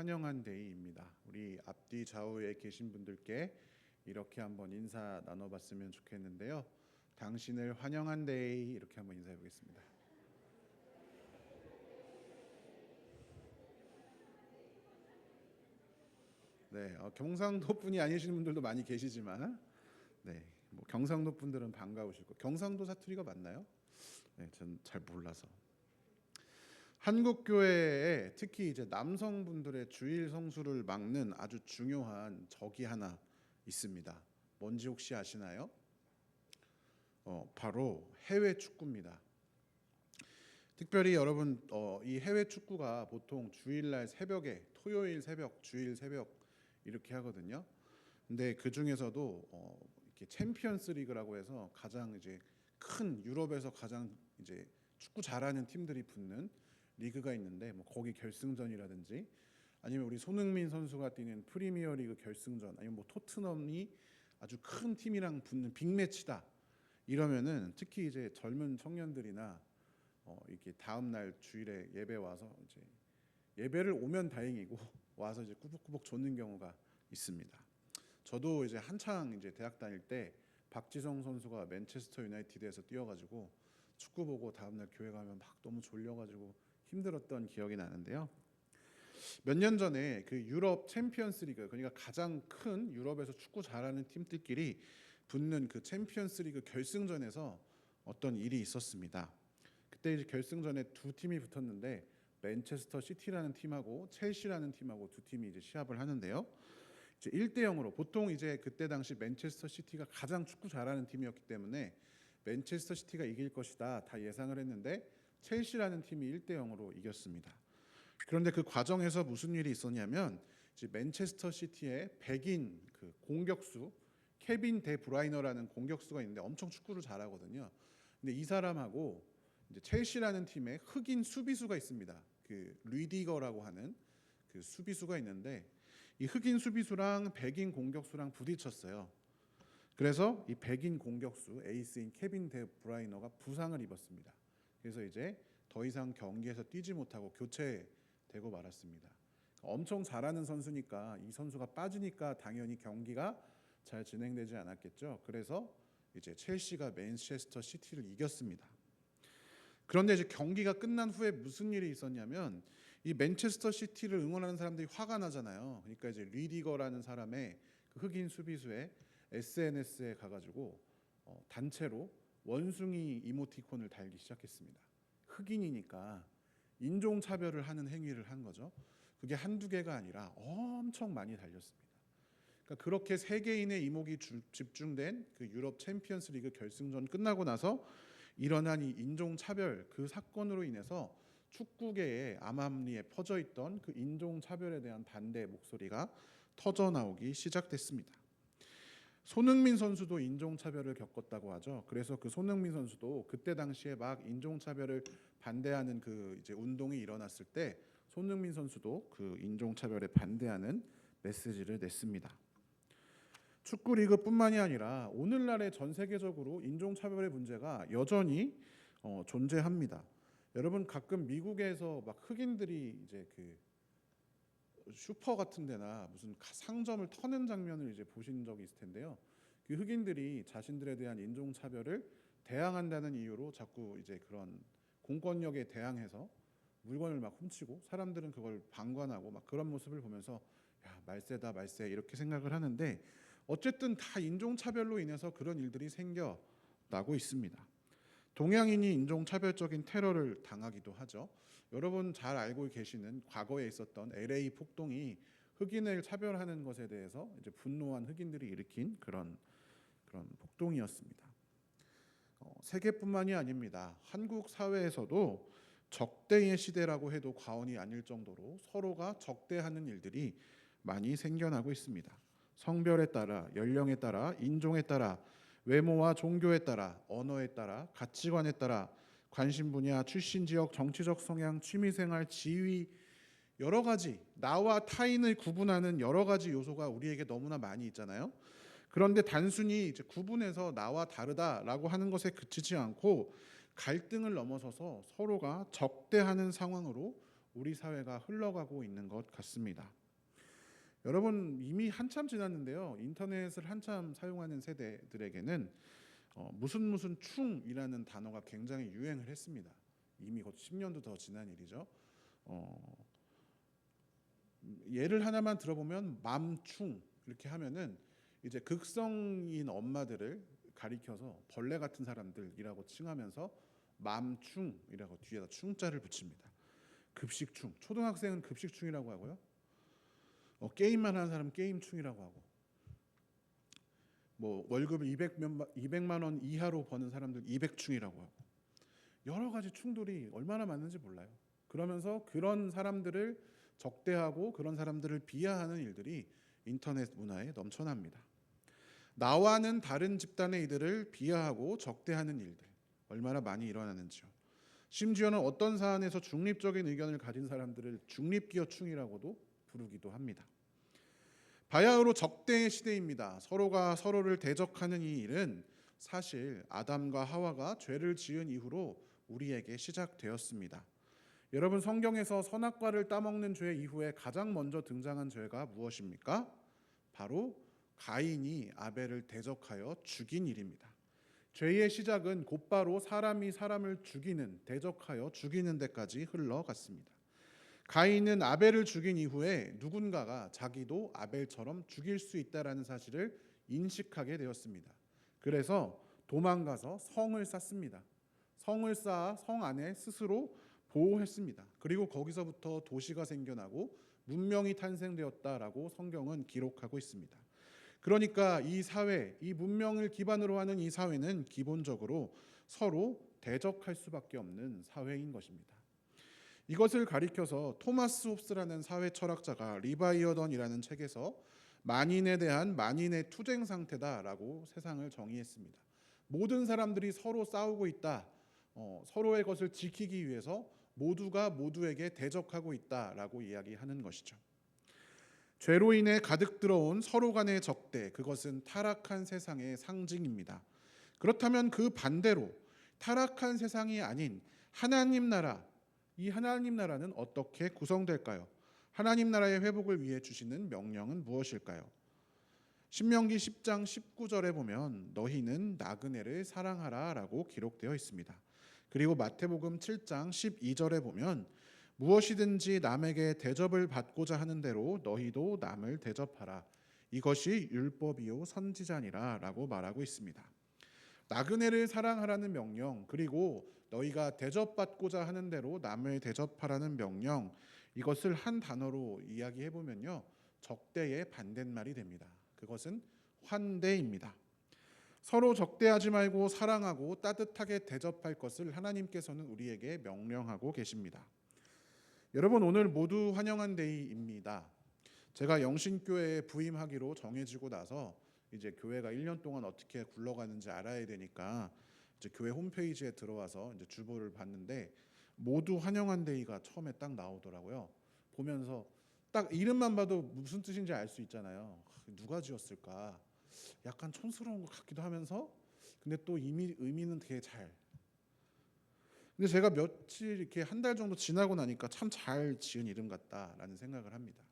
환영한 데이입니다. 우리 앞뒤 좌우에 계신 분들께 이렇게 한번 인사 나눠봤으면 좋겠는데요. 당신을 환영한 데이 이렇게 한번 인사해 보겠습니다. 네, 경상도 분이 아니신 분들도 많이 계시지만, 네, 뭐 경상도 분들은 반가우시고 경상도 사투리가 맞나요? 네, 전 잘 몰라서. 한국 교회에 특히 이제 남성분들의 주일 성수를 막는 아주 중요한 적이 하나 있습니다. 뭔지 혹시 아시나요? 바로 해외 축구입니다. 특별히 여러분 이 해외 축구가 보통 주일날 새벽에 토요일 새벽, 주일 새벽 이렇게 하거든요. 근데 그 중에서도 이렇게 챔피언스 리그라고 해서 가장 이제 큰 유럽에서 가장 이제 축구 잘하는 팀들이 붙는 리그가 있는데 뭐 거기 결승전이라든지 아니면 우리 손흥민 선수가 뛰는 프리미어리그 결승전 아니면 뭐 토트넘이 아주 큰 팀이랑 붙는 빅매치다 이러면은 특히 이제 젊은 청년들이나 이렇게 다음 날 주일에 예배 와서 이제 예배를 오면 다행이고 와서 이제 꾸벅꾸벅 줬는 경우가 있습니다. 저도 이제 한창 이제 대학 다닐 때 박지성 선수가 맨체스터 유나이티드에서 뛰어가지고 축구 보고 다음 날 교회 가면 막 너무 졸려가지고 힘들었던 기억이 나는데요. 몇 년 전에 그 유럽 챔피언스 리그 그러니까 가장 큰 유럽에서 축구 잘하는 팀들끼리 붙는 그 챔피언스 리그 결승전에서 어떤 일이 있었습니다. 그때 이제 결승전에 두 팀이 붙었는데 맨체스터 시티라는 팀하고 첼시라는 팀하고 두 팀이 이제 시합을 하는데요. 이제 1대 0으로 보통 이제 그때 당시 맨체스터 시티가 가장 축구 잘하는 팀이었기 때문에 맨체스터 시티가 이길 것이다 다 예상을 했는데 첼시라는 팀이 1대 0으로 이겼습니다. 그런데 그 과정에서 무슨 일이 있었냐면 이제 맨체스터 시티의 백인 그 공격수 케빈 데 브라이너라는 공격수가 있는데 엄청 축구를 잘하거든요. 근데 이 사람하고 이제 첼시라는 팀의 흑인 수비수가 있습니다. 그 리디거라고 하는 그 수비수가 있는데 이 흑인 수비수랑 백인 공격수랑 부딪혔어요. 그래서 이 백인 공격수 에이스인 케빈 데 브라이너가 부상을 입었습니다. 그래서 이제 더 이상 경기에서 뛰지 못하고 교체되고 말았습니다. 엄청 잘하는 선수니까 이 선수가 빠지니까 당연히 경기가 잘 진행되지 않았겠죠. 그래서 이제 첼시가 맨체스터 시티를 이겼습니다. 그런데 이제 경기가 끝난 후에 무슨 일이 있었냐면 이 맨체스터 시티를 응원하는 사람들이 화가 나잖아요. 그러니까 이제 리디거라는 사람의 그 흑인 수비수의 SNS에 가가지고 단체로 원숭이 이모티콘을 달기 시작했습니다. 흑인이니까 인종차별을 하는 행위를 한 거죠. 그게 한두 개가 아니라 엄청 많이 달렸습니다. 그러니까 그렇게 세계인의 이목이 집중된 그 유럽 챔피언스 리그 결승전 끝나고 나서 일어난 이 인종차별 그 사건으로 인해서 축구계의 암암리에 퍼져 있던 그 인종차별에 대한 반대 목소리가 터져 나오기 시작됐습니다. 손흥민 선수도 인종차별을 겪었다고 하죠. 그래서 그 손흥민 선수도 그때 당시에 막 인종차별을 반대하는 그 이제 운동이 일어났을 때 손흥민 선수도 그 인종차별에 반대하는 메시지를 냈습니다. 축구 리그뿐만이 아니라 오늘날의 전 세계적으로 인종차별의 문제가 여전히 존재합니다. 여러분 가끔 미국에서 막 흑인들이 이제 그 슈퍼 같은 데나 무슨 상점을 터는 장면을 이제 보신 적이 있을 텐데요. 그 흑인들이 자신들에 대한 인종차별을 대항한다는 이유로 자꾸 이제 그런 공권력에 대항해서 물건을 막 훔치고 사람들은 그걸 방관하고 막 그런 모습을 보면서 야 말세다 말세 이렇게 생각을 하는데 어쨌든 다 인종차별로 인해서 그런 일들이 생겨나고 있습니다. 동양인이 인종차별적인 테러를 당하기도 하죠. 여러분 잘 알고 계시는 과거에 있었던 LA 폭동이 흑인을 차별하는 것에 대해서 이제 분노한 흑인들이 일으킨 그런 폭동이었습니다. 세계뿐만이 아닙니다. 한국 사회에서도 적대의 시대라고 해도 과언이 아닐 정도로 서로가 적대하는 일들이 많이 생겨나고 있습니다. 성별에 따라, 연령에 따라, 인종에 따라, 외모와 종교에 따라, 언어에 따라, 가치관에 따라, 관심 분야, 출신 지역, 정치적 성향, 취미생활, 지위 여러 가지 나와 타인을 구분하는 여러 가지 요소가 우리에게 너무나 많이 있잖아요. 그런데 단순히 이제 구분해서 나와 다르다라고 하는 것에 그치지 않고 갈등을 넘어서서 서로가 적대하는 상황으로 우리 사회가 흘러가고 있는 것 같습니다. 여러분 이미 한참 지났는데요. 인터넷을 한참 사용하는 세대들에게는 무슨 충이라는 단어가 굉장히 유행을 했습니다. 이미 곧 10년도 더 지난 일이죠. 예를 하나만 들어보면 맘충 이렇게 하면은 이제 극성인 엄마들을 가리켜서 벌레 같은 사람들이라고 칭하면서 맘충이라고 뒤에다 충자를 붙입니다. 급식충, 초등학생은 급식충이라고 하고요. 게임만 하는 사람은 게임충이라고 하고, 뭐 월급을 200만 원 이하로 버는 사람들 200충이라고 하고, 여러 가지 충들이 얼마나 많은지 몰라요. 그러면서 그런 사람들을 적대하고 그런 사람들을 비하하는 일들이 인터넷 문화에 넘쳐납니다. 나와는 다른 집단의 이들을 비하하고 적대하는 일들 얼마나 많이 일어나는지요. 심지어는 어떤 사안에서 중립적인 의견을 가진 사람들을 중립기어충이라고도 부르기도 합니다. 바야흐로 적대의 시대입니다. 서로가 서로를 대적하는 이 일은 사실 아담과 하와가 죄를 지은 이후로 우리에게 시작되었습니다. 여러분 성경에서 선악과를 따먹는 죄 이후에 가장 먼저 등장한 죄가 무엇입니까? 바로 가인이 아벨을 대적하여 죽인 일입니다. 죄의 시작은 곧바로 사람이 사람을 죽이는, 대적하여 죽이는 데까지 흘러갔습니다. 가인은 아벨을 죽인 이후에 누군가가 자기도 아벨처럼 죽일 수 있다라는 사실을 인식하게 되었습니다. 그래서 도망가서 성을 쌓습니다. 성을 쌓아 성 안에 스스로 보호했습니다. 그리고 거기서부터 도시가 생겨나고 문명이 탄생되었다라고 성경은 기록하고 있습니다. 그러니까 이 사회, 이 문명을 기반으로 하는 이 사회는 기본적으로 서로 대적할 수밖에 없는 사회인 것입니다. 이것을 가리켜서 토마스 홉스라는 사회 철학자가 리바이어던이라는 책에서 만인에 대한 만인의 투쟁 상태다라고 세상을 정의했습니다. 모든 사람들이 서로 싸우고 있다. 서로의 것을 지키기 위해서 모두가 모두에게 대적하고 있다라고 이야기하는 것이죠. 죄로 인해 가득 들어온 서로 간의 적대, 그것은 타락한 세상의 상징입니다. 그렇다면 그 반대로 타락한 세상이 아닌 하나님 나라, 이 하나님 나라는 어떻게 구성될까요? 하나님 나라의 회복을 위해 주시는 명령은 무엇일까요? 신명기 10장 19절에 보면 너희는 나그네를 사랑하라 라고 기록되어 있습니다. 그리고 마태복음 7장 12절에 보면 무엇이든지 남에게 대접을 받고자 하는 대로 너희도 남을 대접하라. 이것이 율법이요 선지자니라 라고 말하고 있습니다. 나그네를 사랑하라는 명령, 그리고 너희가 대접받고자 하는 대로 남을 대접하라는 명령, 이것을 한 단어로 이야기해보면요, 적대의 반대말이 됩니다. 그것은 환대입니다. 서로 적대하지 말고 사랑하고 따뜻하게 대접할 것을 하나님께서는 우리에게 명령하고 계십니다. 여러분 오늘 모두 환영한 데이입니다. 제가 영신교회에 부임하기로 정해지고 나서 이제 교회가 1년 동안 어떻게 굴러가는지 알아야 되니까 이제 교회 홈페이지에 들어와서 이제 주보를 봤는데 모두 환영한 데이가 처음에 딱 나오더라고요. 보면서 딱 이름만 봐도 무슨 뜻인지 알 수 있잖아요. 누가 지었을까? 약간 촌스러운 것 같기도 하면서 근데 또 이미 의미는 되게 잘. 근데 제가 며칠 이렇게 한 달 정도 지나고 나니까 참 잘 지은 이름 같다라는 생각을 합니다.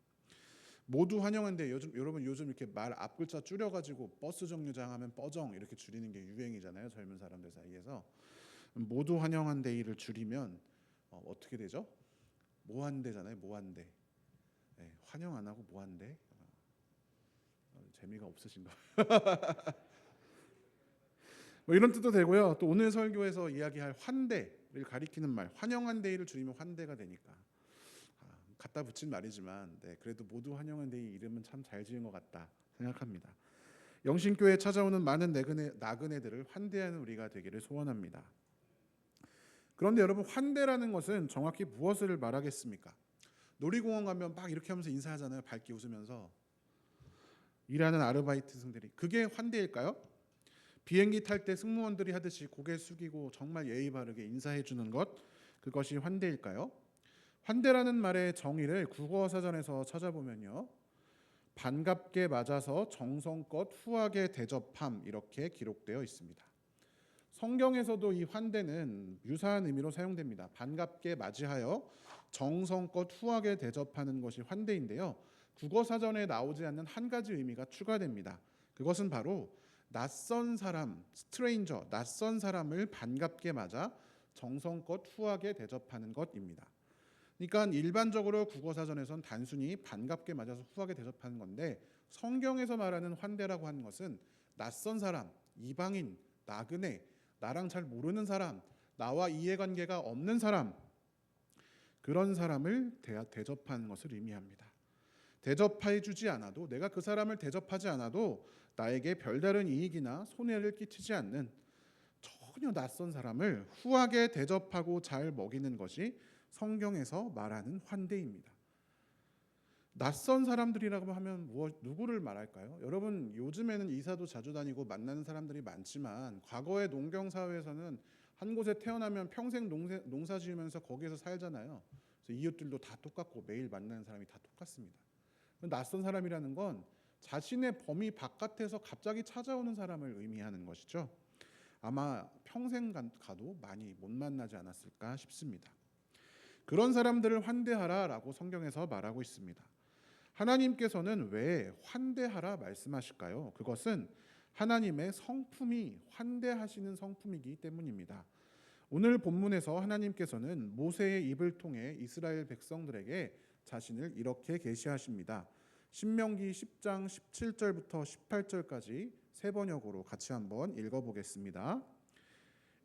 모두 환영한데 여러분 요즘 이렇게 말 앞글자 줄여가지고 버스 정류장 하면 뻐정 이렇게 줄이는 게 유행이잖아요. 젊은 사람들 사이에서. 모두 환영한 데이를 줄이면 어떻게 되죠? 모한대잖아요. 모한대. 네, 환영 안 하고 모한대. 재미가 없으신가? 뭐 이런 뜻도 되고요. 또 오늘 설교에서 이야기할 환대를 가리키는 말, 환영한 데이를 줄이면 환대가 되니까 갖다 붙인 말이지만 그래도 모두 환영한 데이 이름은 참 잘 지은 것 같다 생각합니다. 영신교회에 찾아오는 많은 나그네들을 환대하는 우리가 되기를 소원합니다. 그런데 여러분 환대라는 것은 정확히 무엇을 말하겠습니까? 놀이공원 가면 막 이렇게 하면서 인사하잖아요. 밝게 웃으면서 일하는 아르바이트생들이. 그게 환대일까요? 비행기 탈 때 승무원들이 하듯이 고개 숙이고 정말 예의 바르게 인사해 주는 것, 그것이 환대일까요? 환대라는 말의 정의를 국어사전에서 찾아보면요, 반갑게 맞아서 정성껏 후하게 대접함 이렇게 기록되어 있습니다. 성경에서도 이 환대는 유사한 의미로 사용됩니다. 반갑게 맞이하여 정성껏 후하게 대접하는 것이 환대인데요. 국어 사전에 나오지 않는 한 가지 의미가 추가됩니다. 그것은 바로 낯선 사람, 스트레인저, 낯선 사람을 반갑게 맞아 정성껏 후하게 대접하는 것입니다. 그러니까 일반적으로 국어 사전에선 단순히 반갑게 맞아서 후하게 대접하는 건데, 성경에서 말하는 환대라고 하는 것은 낯선 사람, 이방인, 나그네, 나랑 잘 모르는 사람, 나와 이해관계가 없는 사람, 그런 사람을 대접하는 것을 의미합니다. 대접해 주지 않아도, 내가 그 사람을 대접하지 않아도 나에게 별다른 이익이나 손해를 끼치지 않는 전혀 낯선 사람을 후하게 대접하고 잘 먹이는 것이 성경에서 말하는 환대입니다. 낯선 사람들이라고 하면 누구를 말할까요? 여러분, 요즘에는 이사도 자주 다니고 만나는 사람들이 많지만, 과거의 농경 사회에서는 한 곳에 태어나면 평생 농사 지으면서 거기에서 살잖아요. 그래서 이웃들도 다 똑같고 매일 만나는 사람이 다 똑같습니다. 낯선 사람이라는 건 자신의 범위 바깥에서 갑자기 찾아오는 사람을 의미하는 것이죠. 아마 평생 가도 많이 못 만나지 않았을까 싶습니다. 그런 사람들을 환대하라라고 성경에서 말하고 있습니다. 하나님께서는 왜 환대하라 말씀하실까요? 그것은 하나님의 성품이 환대하시는 성품이기 때문입니다. 오늘 본문에서 하나님께서는 모세의 입을 통해 이스라엘 백성들에게 자신을 이렇게 계시하십니다. 신명기 10장 17절부터 18절까지 세 번역으로 같이 한번 읽어보겠습니다.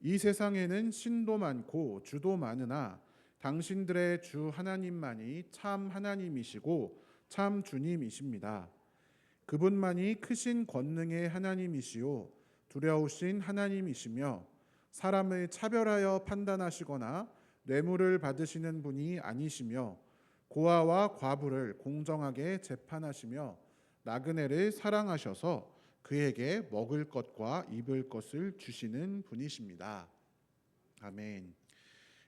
이 세상에는 신도 많고 주도 많으나 당신들의 주 하나님만이 참 하나님이시고 참 주님이십니다. 그분만이 크신 권능의 하나님이시요 두려우신 하나님이시며 사람을 차별하여 판단하시거나 뇌물을 받으시는 분이 아니시며 고아와 과부를 공정하게 재판하시며 나그네를 사랑하셔서 그에게 먹을 것과 입을 것을 주시는 분이십니다. 아멘.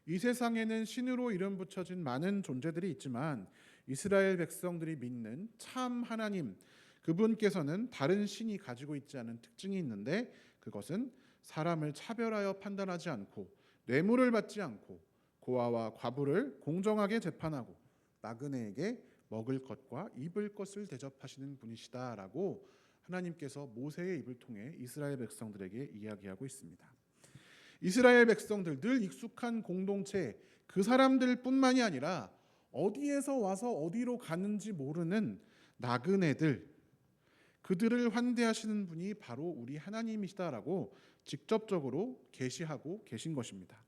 이 세상에는 신으로 이름 붙여진 많은 존재들이 있지만 이스라엘 백성들이 믿는 참 하나님, 그분께서는 다른 신이 가지고 있지 않은 특징이 있는데, 그것은 사람을 차별하여 판단하지 않고 뇌물을 받지 않고 고아와 과부를 공정하게 재판하고 나그네에게 먹을 것과 입을 것을 대접하시는 분이시다라고 하나님께서 모세의 입을 통해 이스라엘 백성들에게 이야기하고 있습니다. 이스라엘 백성들, 늘 익숙한 공동체, 그 사람들뿐만이 아니라 어디에서 와서 어디로 가는지 모르는 나그네들, 그들을 환대하시는 분이 바로 우리 하나님이시다라고 직접적으로 계시하고 계신 것입니다.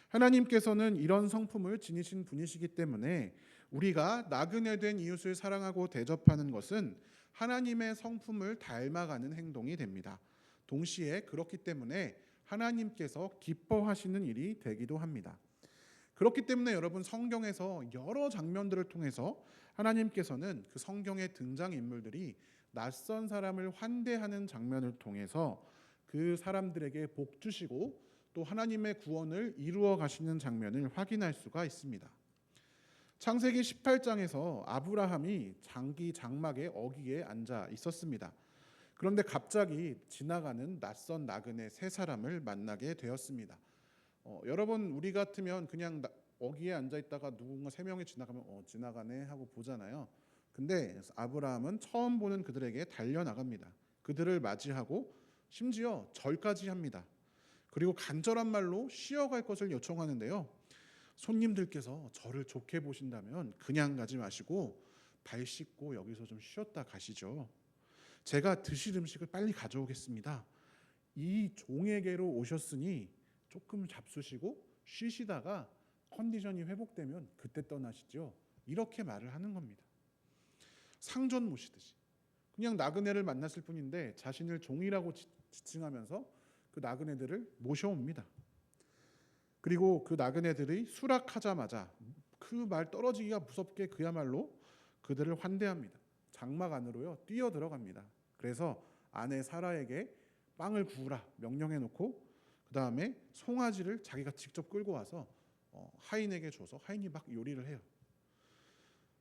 하나님께서는 이런 성품을 지니신 분이시기 때문에 우리가 나그네 된 이웃을 사랑하고 대접하는 것은 하나님의 성품을 닮아가는 행동이 됩니다. 동시에 그렇기 때문에 하나님께서 기뻐하시는 일이 되기도 합니다. 그렇기 때문에 여러분, 성경에서 여러 장면들을 통해서 하나님께서는 그 성경의 등장인물들이 낯선 사람을 환대하는 장면을 통해서 그 사람들에게 복 주시고 또 하나님의 구원을 이루어 가시는 장면을 확인할 수가 있습니다. 창세기 18장에서 아브라함이 장막의 어귀에 앉아 있었습니다. 그런데 갑자기 지나가는 낯선 나그네 세 사람을 만나게 되었습니다. 여러분, 우리 같으면 그냥 어귀에 앉아 있다가 누군가 세 명이 지나가면 지나가네 하고 보잖아요. 근데 아브라함은 처음 보는 그들에게 달려나갑니다. 그들을 맞이하고 심지어 절까지 합니다. 그리고 간절한 말로 쉬어갈 것을 요청하는데요. 손님들께서 저를 좋게 보신다면 그냥 가지 마시고 발 씻고 여기서 좀 쉬었다 가시죠. 제가 드실 음식을 빨리 가져오겠습니다. 이 종에게로 오셨으니 조금 잡수시고 쉬시다가 컨디션이 회복되면 그때 떠나시죠. 이렇게 말을 하는 겁니다. 상전 모시듯이. 그냥 나그네를 만났을 뿐인데 자신을 종이라고 지칭하면서 그 나그네들을 모셔옵니다. 그리고 그 나그네들이 수락하자마자 그 말 떨어지기가 무섭게 그야말로 그들을 환대합니다. 장막 안으로요 뛰어 들어갑니다. 그래서 아내 사라에게 빵을 구우라 명령해 놓고 그 다음에 송아지를 자기가 직접 끌고 와서 하인에게 줘서 하인이 막 요리를 해요.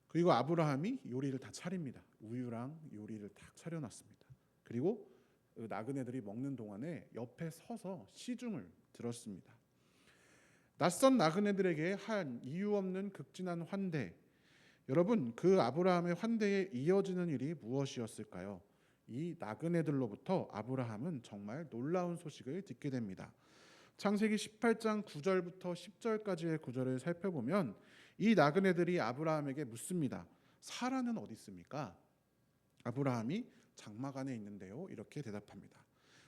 그리고 아브라함이 요리를 다 차립니다. 우유랑 요리를 딱 차려놨습니다. 그리고 그 나그네들이 먹는 동안에 옆에 서서 시중을 들었습니다. 낯선 나그네들에게 한 이유 없는 극진한 환대. 여러분, 그 아브라함의 환대에 이어지는 일이 무엇이었을까요? 이 나그네들로부터 아브라함은 정말 놀라운 소식을 듣게 됩니다. 창세기 18장 9절부터 10절까지의 구절을 살펴보면 이 나그네들이 아브라함에게 묻습니다. 사라는 어디 있습니까? 아브라함이 장막 안에 있는데요. 이렇게 대답합니다.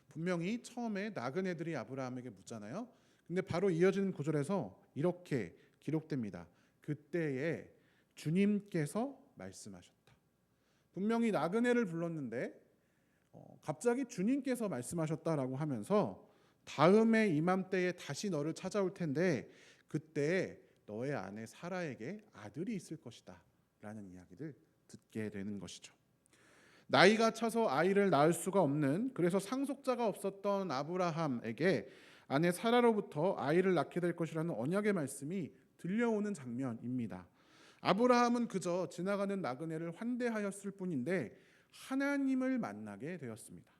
분명히 처음에 나그네들이 아브라함에게 묻잖아요. 근데 바로 이어지는 구절에서 이렇게 기록됩니다. 그때에 주님께서 말씀하셨다. 분명히 나그네를 불렀는데 갑자기 주님께서 말씀하셨다라고 하면서 다음에 이맘때에 다시 너를 찾아올 텐데 그때 너의 아내 사라에게 아들이 있을 것이다 라는 이야기를 듣게 되는 것이죠. 나이가 차서 아이를 낳을 수가 없는, 그래서 상속자가 없었던 아브라함에게 아내 사라로부터 아이를 낳게 될 것이라는 언약의 말씀이 들려오는 장면입니다. 아브라함은 그저 지나가는 나그네를 환대하였을 뿐인데 하나님을 만나게 되었습니다.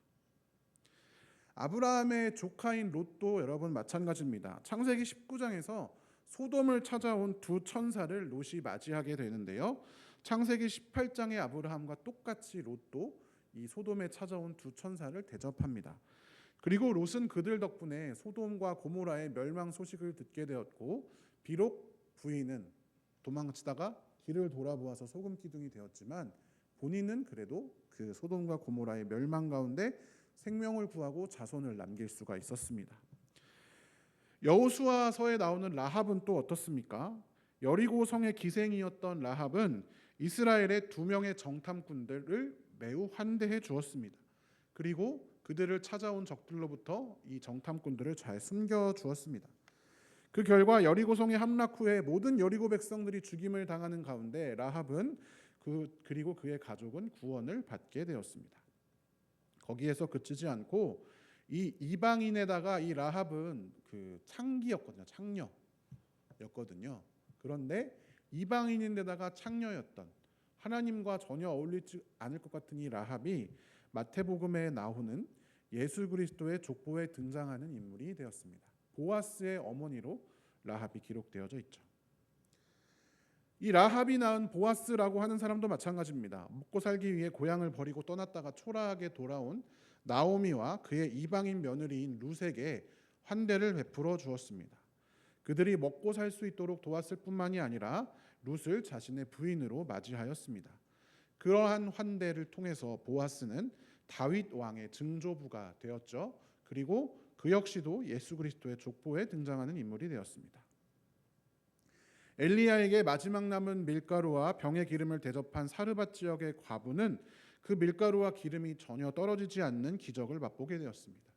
아브라함의 조카인 롯도 여러분 마찬가지입니다. 창세기 19장에서 소돔을 찾아온 두 천사를 롯이 맞이하게 되는데요. 창세기 18장의 아브라함과 똑같이 롯도 이 소돔에 찾아온 두 천사를 대접합니다. 그리고 롯은 그들 덕분에 소돔과 고모라의 멸망 소식을 듣게 되었고, 비록 부인은 도망치다가 길을 돌아보아서 소금 기둥이 되었지만 본인은 그래도 그 소돔과 고모라의 멸망 가운데 생명을 구하고 자손을 남길 수가 있었습니다. 여호수아서에 나오는 라합은 또 어떻습니까? 여리고 성의 기생이었던 라합은 이스라엘의 두 명의 정탐꾼들을 매우 환대해 주었습니다. 그리고 그들을 찾아온 적들로부터 이 정탐꾼들을 잘 숨겨 주었습니다. 그 결과 여리고 성에 함락 후에 모든 여리고 백성들이 죽임을 당하는 가운데 라합은 그리고 그의 가족은 구원을 받게 되었습니다. 거기에서 그치지 않고 이 이방인에다가 이 라합은 그 창녀였거든요. 그런데 이방인인데다가 창녀였던, 하나님과 전혀 어울리지 않을 것 같은 이 라합이 마태복음에 나오는 예수 그리스도의 족보에 등장하는 인물이 되었습니다. 보아스의 어머니로 라합이 기록되어져 있죠. 이 라합이 낳은 보아스라고 하는 사람도 마찬가지입니다. 먹고 살기 위해 고향을 버리고 떠났다가 초라하게 돌아온 나오미와 그의 이방인 며느리인 룻에게 환대를 베풀어 주었습니다. 그들이 먹고 살 수 있도록 도왔을 뿐만이 아니라 룻을 자신의 부인으로 맞이하였습니다. 그러한 환대를 통해서 보아스는 다윗 왕의 증조부가 되었죠. 그리고 그 역시도 예수 그리스도의 족보에 등장하는 인물이 되었습니다. 엘리야에게 마지막 남은 밀가루와 병의 기름을 대접한 사르밧 지역의 과부는 그 밀가루와 기름이 전혀 떨어지지 않는 기적을 맛보게 되었습니다.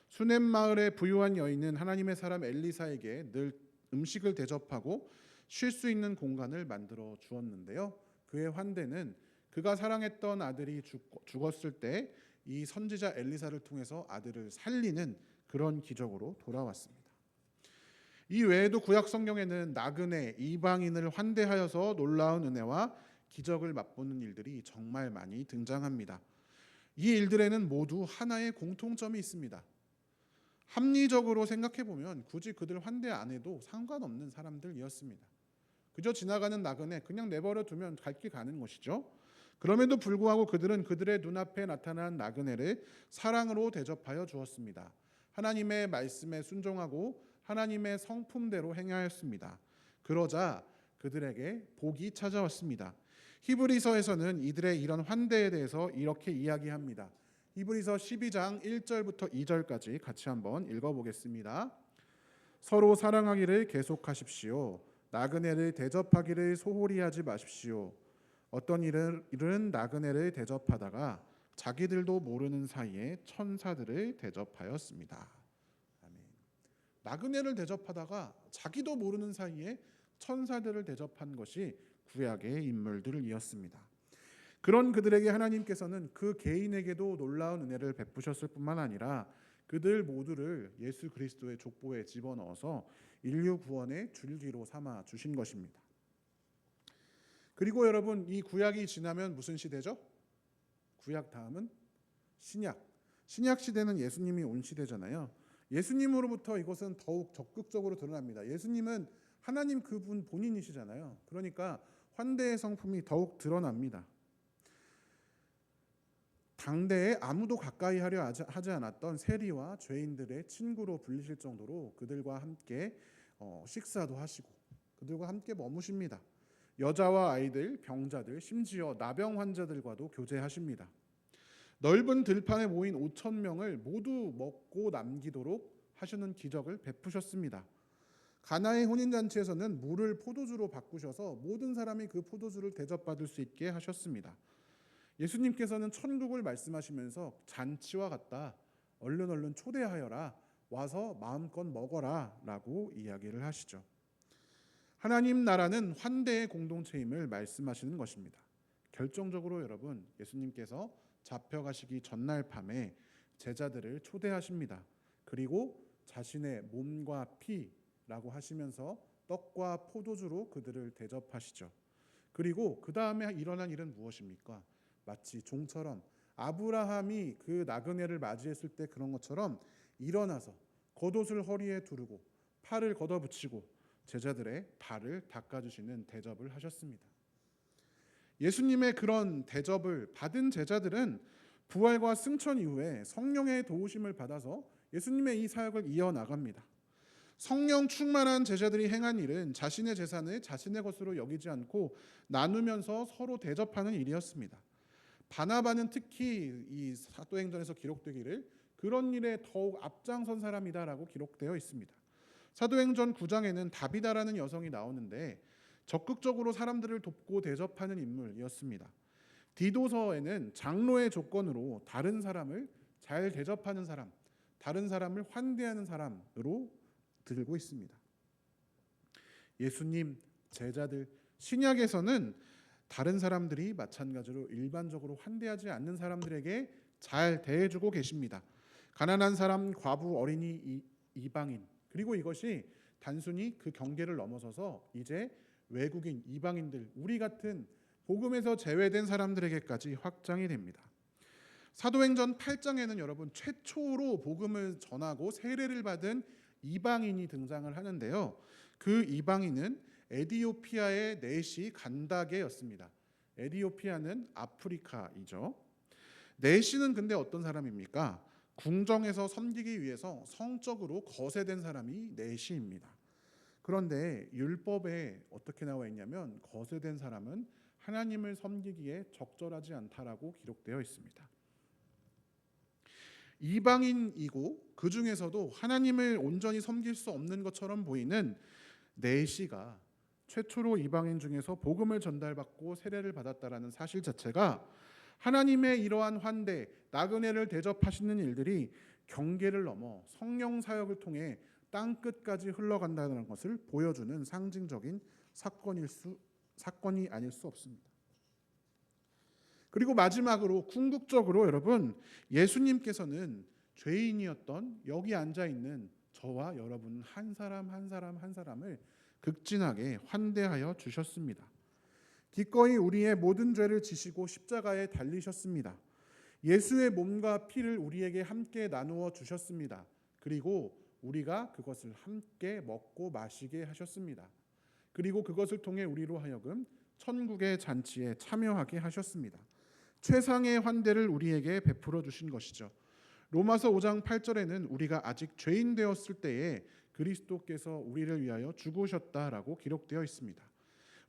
수넴 마을의 부유한 여인은 하나님의 사람 엘리사에게 늘 음식을 대접하고 쉴 수 있는 공간을 만들어 주었는데요. 그의 환대는 그가 사랑했던 아들이 죽었을 때 이 선지자 엘리사를 통해서 아들을 살리는 그런 기적으로 돌아왔습니다. 이 외에도 구약 성경에는 나그네, 이방인을 환대하여서 놀라운 은혜와 기적을 맛보는 일들이 정말 많이 등장합니다. 이 일들에는 모두 하나의 공통점이 있습니다. 합리적으로 생각해 보면 굳이 그들 환대 안 해도 상관없는 사람들이었습니다. 그저 지나가는 나그네 그냥 내버려 두면 갈 길 가는 것이죠. 그럼에도 불구하고 그들은 그들의 눈앞에 나타난 나그네를 사랑으로 대접하여 주었습니다. 하나님의 말씀에 순종하고 하나님의 성품대로 행하였습니다. 그러자 그들에게 복이 찾아왔습니다. 히브리서에서는 이들의 이런 환대에 대해서 이렇게 이야기합니다. 히브리서 12장 1절부터 2절까지 같이 한번 읽어보겠습니다. 서로 사랑하기를 계속하십시오. 나그네를 대접하기를 소홀히 하지 마십시오. 어떤 이들은 나그네를 대접하다가 자기들도 모르는 사이에 천사들을 대접하였습니다. 아멘. 나그네를 대접하다가 자기도 모르는 사이에 천사들을 대접한 것이 구약의 인물들이었습니다. 그런 그들에게 하나님께서는 그 개인에게도 놀라운 은혜를 베푸셨을 뿐만 아니라 그들 모두를 예수 그리스도의 족보에 집어넣어서 인류 구원의 줄기로 삼아 주신 것입니다. 그리고 여러분, 이 구약이 지나면 무슨 시대죠? 구약 다음은 신약. 신약 시대는 예수님이 온 시대잖아요. 예수님으로부터 이것은 더욱 적극적으로 드러납니다. 예수님은 하나님 그분 본인이시잖아요. 그러니까 환대의 성품이 더욱 드러납니다. 당대에 아무도 가까이 하려 하지 않았던 세리와 죄인들의 친구로 불리실 정도로 그들과 함께 식사도 하시고 그들과 함께 머무십니다. 여자와 아이들, 병자들, 심지어 나병 환자들과도 교제하십니다. 넓은 들판에 모인 5천 명을 모두 먹고 남기도록 하시는 기적을 베푸셨습니다. 가나의 혼인잔치에서는 물을 포도주로 바꾸셔서 모든 사람이 그 포도주를 대접받을 수 있게 하셨습니다. 예수님께서는 천국을 말씀하시면서 잔치와 같다. 얼른 초대하여라. 와서 마음껏 먹어라 라고 이야기를 하시죠. 하나님 나라는 환대의 공동체임을 말씀하시는 것입니다. 결정적으로 여러분, 예수님께서 잡혀가시기 전날 밤에 제자들을 초대하십니다. 그리고 자신의 몸과 피라고 하시면서 떡과 포도주로 그들을 대접하시죠. 그리고 그 다음에 일어난 일은 무엇입니까? 마치 종처럼 아브라함이 그 나그네를 맞이했을 때 그런 것처럼 일어나서 겉옷을 허리에 두르고 팔을 걷어붙이고 제자들의 발을 닦아주시는 대접을 하셨습니다. 예수님의 그런 대접을 받은 제자들은 부활과 승천 이후에 성령의 도우심을 받아서 예수님의 이 사역을 이어나갑니다. 성령 충만한 제자들이 행한 일은 자신의 재산을 자신의 것으로 여기지 않고 나누면서 서로 대접하는 일이었습니다. 바나바는 특히 이 사도행전에서 기록되기를 그런 일에 더욱 앞장선 사람이다라고 기록되어 있습니다. 사도행전 9장에는 다비다라는 여성이 나오는데 적극적으로 사람들을 돕고 대접하는 인물이었습니다. 디도서에는 장로의 조건으로 다른 사람을 잘 대접하는 사람, 다른 사람을 환대하는 사람으로 들고 있습니다. 예수님, 제자들, 신약에서는 다른 사람들이 마찬가지로 일반적으로 환대하지 않는 사람들에게 잘 대해주고 계십니다. 가난한 사람, 과부, 어린이, 이방인, 그리고 이것이 단순히 그 경계를 넘어서서 이제 외국인, 이방인들, 우리 같은 복음에서 제외된 사람들에게까지 확장이 됩니다. 사도행전 8장에는 여러분 최초로 복음을 전하고 세례를 받은 이방인이 등장을 하는데요. 그 이방인은 에디오피아의 내시 간다게였습니다. 에디오피아는 아프리카이죠. 내시는 근데 어떤 사람입니까? 궁정에서 섬기기 위해서 성적으로 거세된 사람이 내시입니다. 그런데 율법에 어떻게 나와 있냐면 거세된 사람은 하나님을 섬기기에 적절하지 않다라고 기록되어 있습니다. 이방인이고 그 중에서도 하나님을 온전히 섬길 수 없는 것처럼 보이는 내시가 최초로 이방인 중에서 복음을 전달받고 세례를 받았다라는 사실 자체가 하나님의 이러한 환대, 나그네를 대접하시는 일들이 경계를 넘어 성령 사역을 통해 땅 끝까지 흘러간다는 것을 보여주는 상징적인 사건이 아닐 수 없습니다. 그리고 마지막으로 궁극적으로 여러분, 예수님께서는 죄인이었던 여기 앉아 있는 저와 여러분 한 사람 한 사람을 극진하게 환대하여 주셨습니다. 기꺼이 우리의 모든 죄를 지시고 십자가에 달리셨습니다. 예수의 몸과 피를 우리에게 함께 나누어 주셨습니다. 그리고 우리가 그것을 함께 먹고 마시게 하셨습니다. 그리고 그것을 통해 우리로 하여금 천국의 잔치에 참여하게 하셨습니다. 최상의 환대를 우리에게 베풀어 주신 것이죠. 로마서 5장 8절에는 우리가 아직 죄인 되었을 때에 그리스도께서 우리를 위하여 죽으셨다라고 기록되어 있습니다.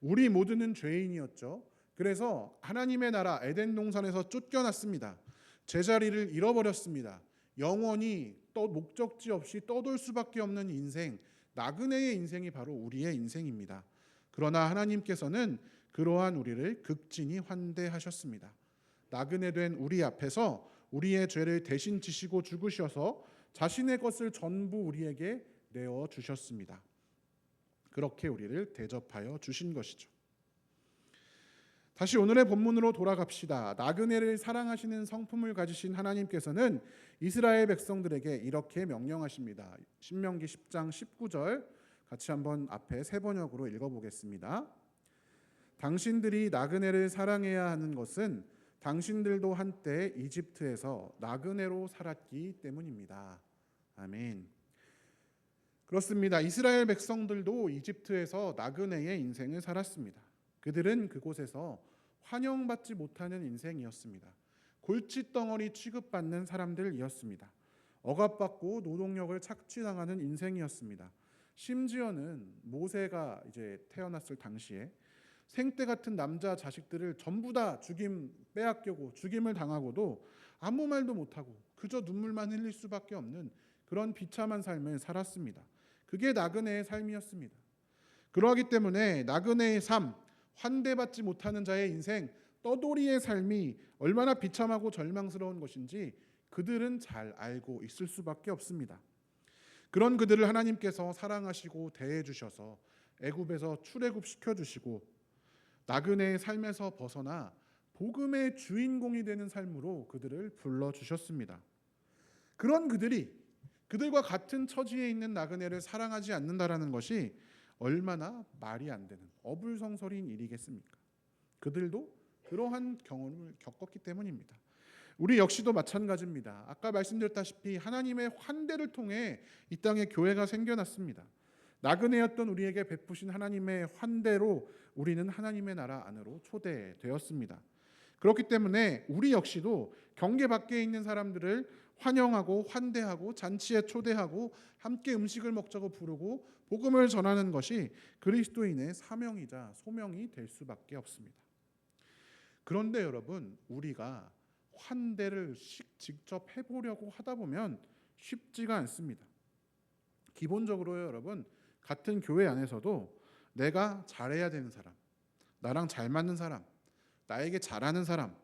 우리 모두는 죄인이었죠. 그래서 하나님의 나라 에덴 동산에서 쫓겨났습니다. 제자리를 잃어버렸습니다. 영원히 목적지 없이 떠돌 수밖에 없는 인생, 나그네의 인생이 바로 우리의 인생입니다. 그러나 하나님께서는 그러한 우리를 극진히 환대하셨습니다. 나그네 된 우리 앞에서 우리의 죄를 대신 지시고 죽으셔서 자신의 것을 전부 우리에게 내어 주셨습니다. 그렇게 우리를 대접하여 주신 것이죠. 다시 오늘의 본문으로 돌아갑시다. 나그네를 사랑하시는 성품을 가지신 하나님께서는 이스라엘 백성들에게 이렇게 명령하십니다. 신명기 10장 19절 같이 한번 앞에 세 번역으로 읽어보겠습니다. 당신들이 나그네를 사랑해야 하는 것은 당신들도 한때 이집트에서 나그네로 살았기 때문입니다. 아멘. 그렇습니다. 이스라엘 백성들도 이집트에서 나그네의 인생을 살았습니다. 그들은 그곳에서 환영받지 못하는 인생이었습니다. 골칫덩어리 취급받는 사람들이었습니다. 억압받고 노동력을 착취당하는 인생이었습니다. 심지어는 모세가 이제 태어났을 당시에 생떼 같은 남자 자식들을 전부 다 빼앗기고 죽임을 당하고도 아무 말도 못하고 그저 눈물만 흘릴 수밖에 없는 그런 비참한 삶을 살았습니다. 그게 나그네의 삶이었습니다. 그러하기 때문에 나그네의 삶, 환대받지 못하는 자의 인생, 떠돌이의 삶이 얼마나 비참하고 절망스러운 것인지 그들은 잘 알고 있을 수밖에 없습니다. 그런 그들을 하나님께서 사랑하시고 대해 주셔서 애굽에서 출애굽시켜 주시고 나그네의 삶에서 벗어나 복음의 주인공이 되는 삶으로 그들을 불러 주셨습니다. 그런 그들과 같은 처지에 있는 나그네를 사랑하지 않는다라는 것이 얼마나 말이 안 되는 어불성설인 일이겠습니까? 그들도 그러한 경험을 겪었기 때문입니다. 우리 역시도 마찬가지입니다. 아까 말씀드렸다시피 하나님의 환대를 통해 이 땅에 교회가 생겨났습니다. 나그네였던 우리에게 베푸신 하나님의 환대로 우리는 하나님의 나라 안으로 초대되었습니다. 그렇기 때문에 우리 역시도 경계 밖에 있는 사람들을 환영하고 환대하고 잔치에 초대하고 함께 음식을 먹자고 부르고 복음을 전하는 것이 그리스도인의 사명이자 소명이 될 수밖에 없습니다. 그런데 여러분, 우리가 환대를 직접 해보려고 하다 보면 쉽지가 않습니다. 기본적으로요, 여러분, 같은 교회 안에서도 내가 잘해야 되는 사람, 나랑 잘 맞는 사람, 나에게 잘하는 사람,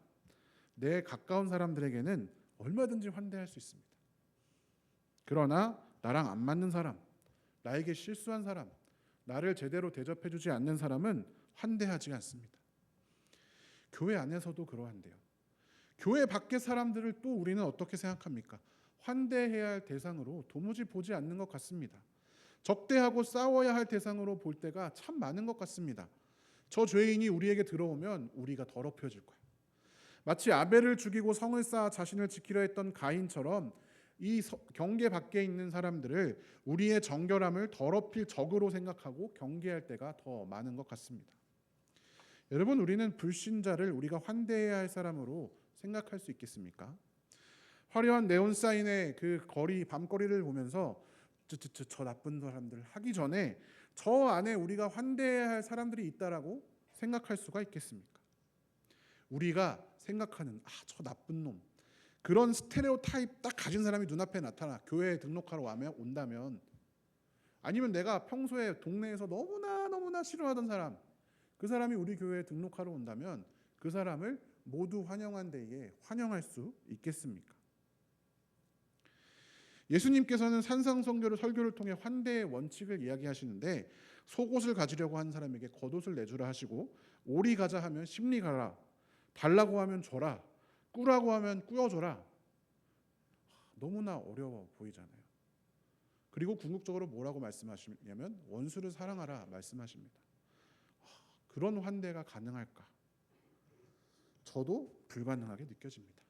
내 가까운 사람들에게는 얼마든지 환대할 수 있습니다. 그러나 나랑 안 맞는 사람, 나에게 실수한 사람, 나를 제대로 대접해주지 않는 사람은 환대하지 않습니다. 교회 안에서도 그러한데요. 교회 밖의 사람들을 또 우리는 어떻게 생각합니까? 환대해야 할 대상으로 도무지 보지 않는 것 같습니다. 적대하고 싸워야 할 대상으로 볼 때가 참 많은 것 같습니다. 저 죄인이 우리에게 들어오면 우리가 더럽혀질 거야. 마치 아벨을 죽이고 성을 쌓아 자신을 지키려 했던 가인처럼 이 경계 밖에 있는 사람들을 우리의 정결함을 더럽힐 적으로 생각하고 경계할 때가 더 많은 것 같습니다. 여러분, 우리는 불신자를 우리가 환대해야 할 사람으로 생각할 수 있겠습니까? 화려한 네온사인의 그 밤거리를 보면서 저 나쁜 사람들 하기 전에 저 안에 우리가 환대해야 할 사람들이 있다라고 생각할 수가 있겠습니까? 우리가 생각하는 저 나쁜 놈, 그런 스테레오타입 딱 가진 사람이 눈앞에 나타나 교회에 등록하러 온다면, 아니면 내가 평소에 동네에서 너무나 싫어하던 사람, 그 사람이 우리 교회에 등록하러 온다면 그 사람을 모두 환영한 데에 환영할 수 있겠습니까? 예수님께서는 산상선교를 설교를 통해 환대의 원칙을 이야기하시는데, 속옷을 가지려고 하는 사람에게 겉옷을 내주라 하시고, 오리 가자 하면 심리 가라, 달라고 하면 줘라, 꾸라고 하면 꾸어줘라. 너무나 어려워 보이잖아요. 그리고 궁극적으로 뭐라고 말씀하시냐면 원수를 사랑하라 말씀하십니다. 그런 환대가 가능할까? 저도 불가능하게 느껴집니다.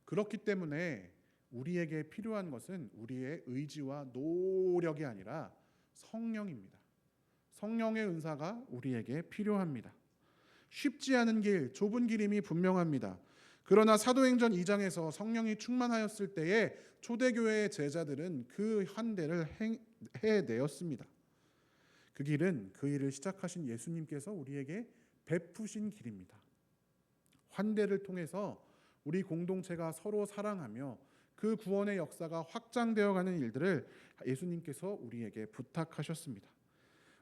그렇기 때문에 우리에게 필요한 것은 우리의 의지와 노력이 아니라 성령입니다. 성령의 은사가 우리에게 필요합니다. 쉽지 않은 길, 좁은 길임이 분명합니다. 그러나 사도행전 2장에서 성령이 충만하였을 때에 초대교회의 제자들은 그 환대를 해내었습니다. 그 길은 그 일을 시작하신 예수님께서 우리에게 베푸신 길입니다. 환대를 통해서 우리 공동체가 서로 사랑하며 그 구원의 역사가 확장되어가는 일들을 예수님께서 우리에게 부탁하셨습니다.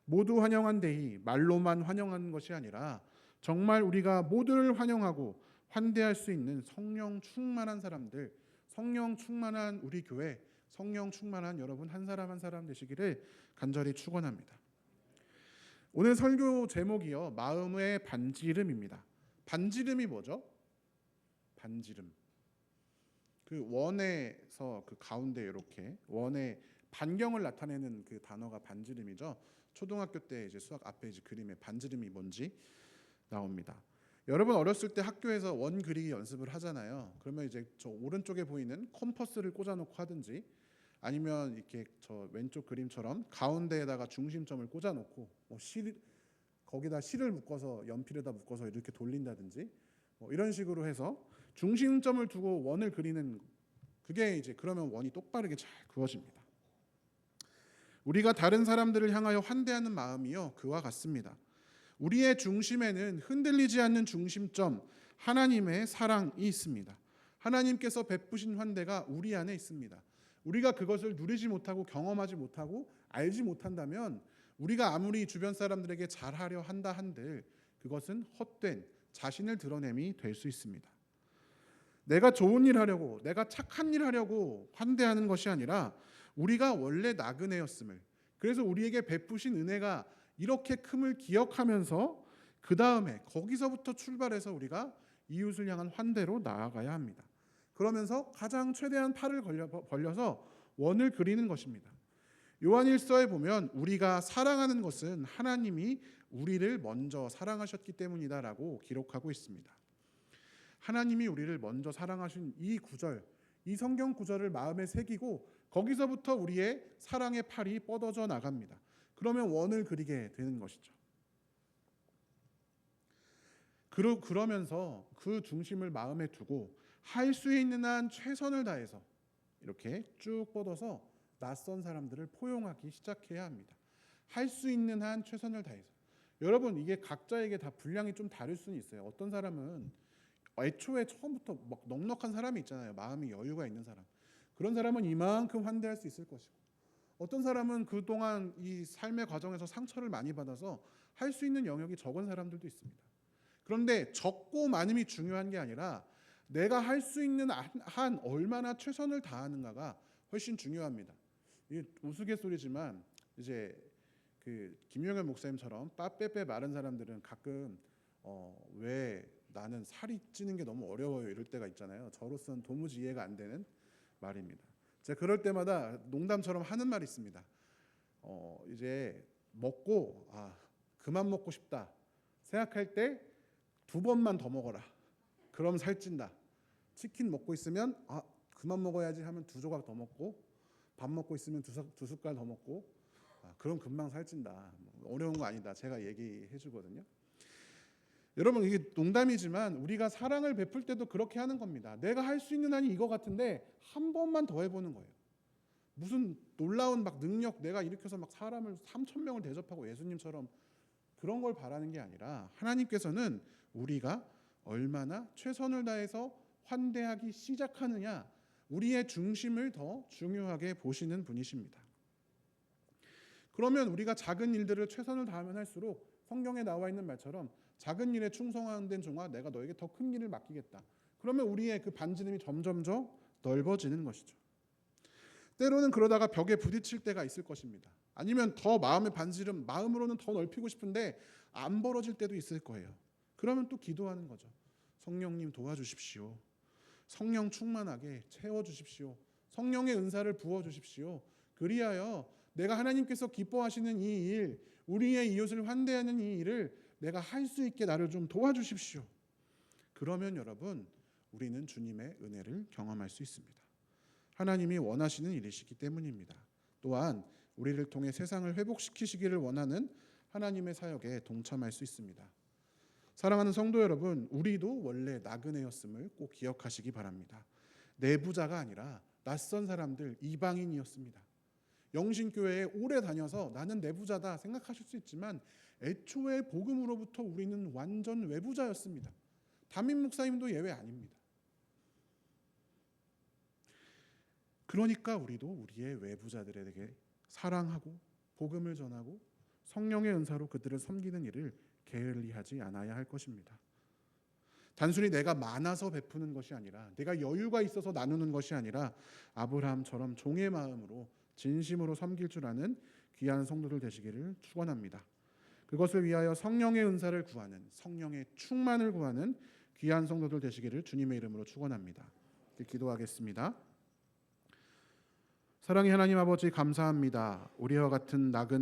모두 환영한 데이, 말로만 환영하는 것이 아니라 정말 우리가 모두를 환영하고 환대할 수 있는 성령 충만한 사람들, 성령 충만한 우리 교회, 성령 충만한 여러분 한 사람 한 사람 되시기를 간절히 축원합니다. 오늘 설교 제목이요, 마음의 반지름입니다. 반지름이 뭐죠? 반지름. 그 원에서 그 가운데 이렇게 원의 반경을 나타내는 그 단어가 반지름이죠. 초등학교 때 이제 수학 앞에 이제 그림에 반지름이 뭔지 나옵니다. 여러분 어렸을 때 학교에서 원 그리기 연습을 하잖아요. 그러면 이제 저 오른쪽에 보이는 컴퍼스를 꽂아놓고 하든지 아니면 이렇게 저 왼쪽 그림처럼 가운데에다가 중심점을 꽂아놓고 거기다 실을 묶어서 연필에다 묶어서 이렇게 돌린다든지 이런 식으로 해서 중심점을 두고 원을 그리는, 그게 이제 그러면 원이 똑바르게 잘 그어집니다. 우리가 다른 사람들을 향하여 환대하는 마음이요 그와 같습니다. 우리의 중심에는 흔들리지 않는 중심점 하나님의 사랑이 있습니다. 하나님께서 베푸신 환대가 우리 안에 있습니다. 우리가 그것을 누리지 못하고 경험하지 못하고 알지 못한다면 우리가 아무리 주변 사람들에게 잘하려 한다 한들 그것은 헛된 자신을 드러냄이 될 수 있습니다. 내가 좋은 일 하려고, 내가 착한 일 하려고 환대하는 것이 아니라 우리가 원래 나그네였음을, 그래서 우리에게 베푸신 은혜가 이렇게 큼을 기억하면서 그 다음에 거기서부터 출발해서 우리가 이웃을 향한 환대로 나아가야 합니다. 그러면서 가장 최대한 팔을 벌려서 원을 그리는 것입니다. 요한일서에 보면 우리가 사랑하는 것은 하나님이 우리를 먼저 사랑하셨기 때문이다라고 기록하고 있습니다. 하나님이 우리를 먼저 사랑하신 이 구절, 이 성경 구절을 마음에 새기고 거기서부터 우리의 사랑의 팔이 뻗어져 나갑니다. 그러면 원을 그리게 되는 것이죠. 그러면서 그 중심을 마음에 두고 할 수 있는 한 최선을 다해서 이렇게 쭉 뻗어서 낯선 사람들을 포용하기 시작해야 합니다. 할 수 있는 한 최선을 다해서. 여러분 이게 각자에게 다 분량이 좀 다를 수는 있어요. 어떤 사람은 애초에 처음부터 막 넉넉한 사람이 있잖아요. 마음이 여유가 있는 사람. 그런 사람은 이만큼 환대할 수 있을 것이고, 어떤 사람은 그동안 이 삶의 과정에서 상처를 많이 받아서 할 수 있는 영역이 적은 사람들도 있습니다. 그런데 적고 많음이 중요한 게 아니라 내가 할 수 있는 한 얼마나 최선을 다하는가가 훨씬 중요합니다. 이게 우스갯소리지만 이제 그 김용현 목사님처럼 빠빼빼 마른 사람들은 가끔 왜 나는 살이 찌는 게 너무 어려워요 이럴 때가 있잖아요. 저로서는 도무지 이해가 안 되는 말입니다. 제가 그럴 때마다 농담처럼 하는 말이 있습니다. 이제 먹고 그만 먹고 싶다 생각할 때 2번만 더 먹어라. 그럼 살찐다. 치킨 먹고 있으면 그만 먹어야지 하면 2조각 더 먹고, 밥 먹고 있으면 2숟갈 더 먹고, 그럼 금방 살찐다. 어려운 거 아니다. 제가 얘기해 주거든요. 여러분 이게 농담이지만 우리가 사랑을 베풀 때도 그렇게 하는 겁니다. 내가 할 수 있는 한이 이거 같은데 한 번만 더 해보는 거예요. 무슨 놀라운 막 능력 내가 일으켜서 막 사람을 3,000명을 대접하고 예수님처럼 그런 걸 바라는 게 아니라 하나님께서는 우리가 얼마나 최선을 다해서 환대하기 시작하느냐, 우리의 중심을 더 중요하게 보시는 분이십니다. 그러면 우리가 작은 일들을 최선을 다하면 할수록 성경에 나와 있는 말처럼 작은 일에 충성된 종아 내가 너에게 더 큰 일을 맡기겠다. 그러면 우리의 그 반지름이 점점 더 넓어지는 것이죠. 때로는 그러다가 벽에 부딪힐 때가 있을 것입니다. 아니면 더 마음의 반지름, 마음으로는 더 넓히고 싶은데 안 벌어질 때도 있을 거예요. 그러면 또 기도하는 거죠. 성령님 도와주십시오. 성령 충만하게 채워주십시오. 성령의 은사를 부어주십시오. 그리하여 내가 하나님께서 기뻐하시는 이 일, 우리의 이웃을 환대하는 이 일을 내가 할 수 있게 나를 좀 도와주십시오. 그러면 여러분 우리는 주님의 은혜를 경험할 수 있습니다. 하나님이 원하시는 일이시기 때문입니다. 또한 우리를 통해 세상을 회복시키시기를 원하는 하나님의 사역에 동참할 수 있습니다. 사랑하는 성도 여러분, 우리도 원래 나그네였음을 꼭 기억하시기 바랍니다. 내부자가 아니라 낯선 사람들, 이방인이었습니다. 영신교회에 오래 다녀서 나는 내부자다 생각하실 수 있지만 애초에 복음으로부터 우리는 완전 외부자였습니다. 담임 목사님도 예외 아닙니다. 그러니까 우리도 우리의 외부자들에게 사랑하고 복음을 전하고 성령의 은사로 그들을 섬기는 일을 게을리하지 않아야 할 것입니다. 단순히 내가 많아서 베푸는 것이 아니라, 내가 여유가 있어서 나누는 것이 아니라 아브라함처럼 종의 마음으로 진심으로 섬길 줄 아는 귀한 성도들 되시기를 축원합니다. 그것을 위하여 성령의 은사를 구하는, 성령의 충만을 구하는 귀한 성도들 되시기를 주님의 이름으로 축원합니다. 기도하겠습니다. 사랑의 하나님 아버지 감사합니다. 우리와 같은 나그네